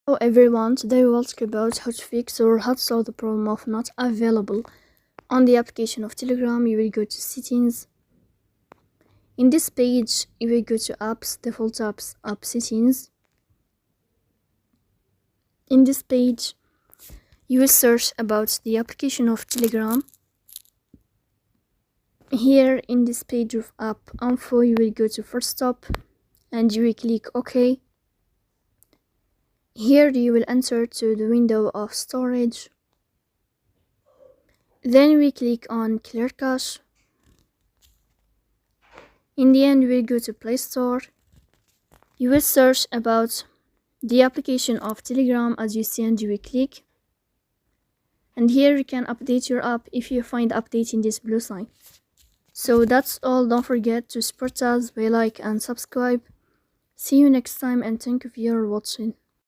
Hello everyone, today we'll talk about how to fix or how to solve the problem of not available on the application of Telegram. You will go to settings. In this page, you will go to apps, default apps, app settings. In this page, you will search about the application of Telegram. Here in this page of app info, you will go to first stop and you will click OK. Here you will enter to the window of storage. Then we click on clear cache. In the end, we will go to Play Store. You will search about the application of Telegram as you see and you will click. And here you can update your app if you find update in this blue sign. So that's all. Don't forget to support us by like and subscribe. See you next time and thank you for your watching.